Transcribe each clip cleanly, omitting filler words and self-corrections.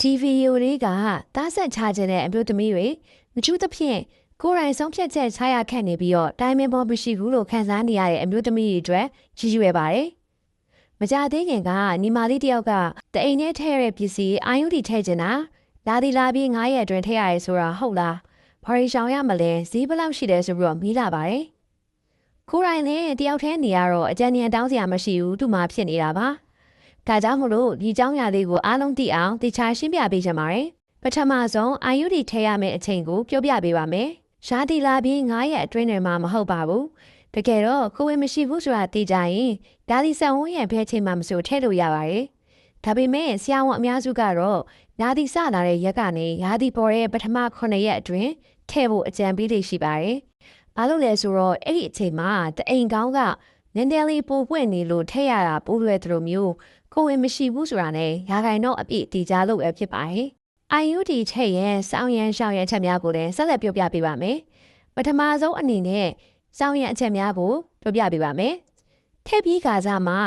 TV တွေကတားဆက်ချခြင်းတဲ့အမျိုးသမီးတွေမကျူးသဖြင့်ကိုယ်တိုင်ဆုံးဖြတ်ချက်ချရခက်နေပြီးတော့တိုင်းမင်းပေါ်မရှိဘူးလို့ခံစားနေရတဲ့အမျိုးသမီးတွေအတွက်ရည်ရွယ်ပါတယ်။မကြသေးခင်ကညီမလေးတယောက်ကတအိမ်နဲ့ထည့်ရတဲ့ပစ္စည်းအာယုတီထည့်ချင်တာလာဒီလာပြီး9ရက်အတွင်းထည့်ရတယ်ဆိုတာဟုတ်လား။ဘာရီရှောင်ရမလဲဈေးဘယ်လောက်ရှိတယ်ဆိုပြီးတော့မေးလာပါတယ်။ကိုယ်တိုင်လည်းတယောက်တည်းနေရတော့အကြံဉာဏ်တောင်းစရာမရှိဘူးသူမှဖြစ်နေတာပါ။ဒါကြောင့်မလို့ဒီเจ้าညာလေးကိုအားလုံးသိအောင်တခြားရှင်းပြပေးချင်ပါတယ်။ပထမဆုံးအာယုတီထဲရမယ့်အချိန်ကိုပြောပြပေးပါမယ်။ရှားတီလာပြီး9ရက်အတွင်းထဲမှာမဟုတ်ပါဘူး။တကယ်တော့ကိုယ်ဝင်မရှိဘူးဆိုတာသိကြရင်ဒါဒီဆောင်ဝန်းရဲ့ဖဲချိန်မှမဆိုထည့်လို့ရပါတယ်။ဒါပေမဲ့ဆရာဝန်အများစုကတော့ရာသီစလာတဲ့ရက်ကနေရာသီပေါ်တဲ့ပထမ9ရက်အတွင်းထည့်ဖို့အကြံပေးလေးရှိပါတယ်။ဘာလို့လဲဆိုတော့အဲ့ဒီအချိန်မှာတအိမ်ကောင်းကနည်းနည်းလေးပိုပွင့်နေလို့ထည့်ရတာပိုးလွယ်သလိုမျိုးကိုယ်ဝင်မရှိဘူးဆိုတာနဲ့ရာခိုင်တော့အပြည့်တည်ကြလို့ပဲဖြစ်ပါတယ်။ IUD ထည့်ရင်စောင်းရန်ရှောင်းရန်ချက်များကိုလည်းဆက်လက်ပြောပြပေးပါမယ်။ပထမဆုံးအနေနဲ့စောင်းရန်အချက်များကိုပြောပြပေးပါမယ်။ထည့်ပြီးခါစားမှာ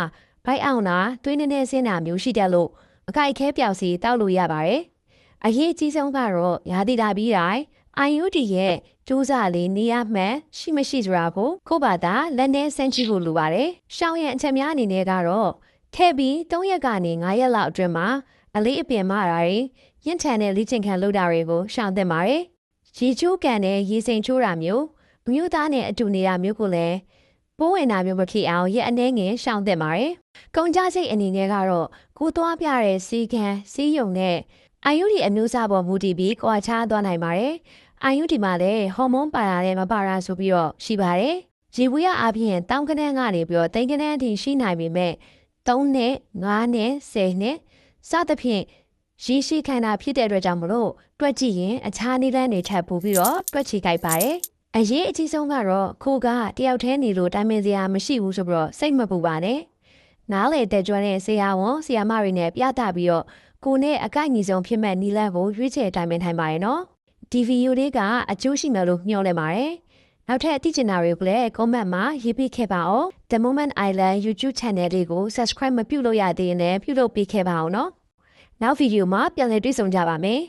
ဘိုက်အောင်တာသွေးနည်းနည်းဆင်းတာမျိုးရှိတတ်လို့အကိုက်ခဲပြောက်စီတောက်လို့ရပါတယ်။အရေးကြီးဆုံးကတော့ရာသီတာပြီးတိုင်း IUD ရဲ့ကျိုးစားလေးနေရမှန်ရှိမရှိဆိုတာကိုကိုယ့်ဘာသာလက်နဲ့ဆန်းကြည့်ဖို့လိုပါတယ်။ရှောင်းရန်အချက်များအနေနဲ့ကတော့ထည့်ပြီး3ရက်ကနေ9ရက်လောက်အတွင်းမှာအလေးအပင်မတာတွေရင့်ထန်တဲ့လေ့ကျင့်ခန်းလုပ်တာတွေကိုရှောင်သင့်ပါတယ်။ရေချိုးကန်တဲ့ရေစိမ်ချိုးတာမျိုးအမျိုးသားနဲ့အတူနေတာမျိုးကိုလည်းပိုးဝင်တာမျိုးမဖြစ်အောင်ရက်အနှဲငယ်ရှောင်သင့်ပါတယ်။ကုန်ကြစိတ်အနေနဲ့ကတော့ကိုသွားပြတဲ့စီကံစီးယုံနဲ့အာယုဒီအမျိုးအစားပေါ်မူတည်ပြီးကွာခြားသွားနိုင်ပါတယ်။အာယုဒီမှာလည်းဟော်မုန်းပါတာနဲ့မပါတာဆိုပြီးတော့ရှိပါတယ်။ရေဘူးရအပြင်တောင်းကနန်းကနေပြီးတော့တိန်ကနန်းအထိရှိနိုင်ပေမဲ့3နဲ့5နဲ့10နဲ့စသဖြင့်ရရှိခံတာဖြစ်တဲ့အတွက်ကြောင့်မလို့တွက်ကြည့်ရင်အခြားနည်းလမ်းတွေထပ်ပို့ပြီးတော့တွက်ချီကြိုက်ပါတယ်။အရေးအကြီးဆုံးကတော့ခိုးကတယောက်တည်းနေလို့တိုင်ပင်စရာမရှိဘူးဆိုပြီးတော့စိတ်မပူပါနဲ့။နားလေတဲ့ကျွမ်းတဲ့ဆရာဝန်ဆရာမတွေနဲ့ပြသပြီးတော့ကိုနဲ့အကိုက်ညီဆုံးဖြစ်မဲ့နီလန်းကိုရွေးချယ်တိုင်ပင်ထိုင်ပါရဲ့နော်။ဒီဗီဒီယိုလေးကအကျိုးရှိမယ်လို့ညွှန်လဲပါတယ်။နောက်ထပ်သိချင်တာတွေကိုလည်း comment မှာရေးပေးခဲ့ပါအောင် The Moment Island YouTube channel လေးကို subscribe မပြုလုပ်ရသေးရင်လည်းပြုလုပ်ပေးခဲ့ပါအောင်နော်နောက်ဗီဒီယိုမှာပြန်လည်တွေ့ဆုံကြပါမယ်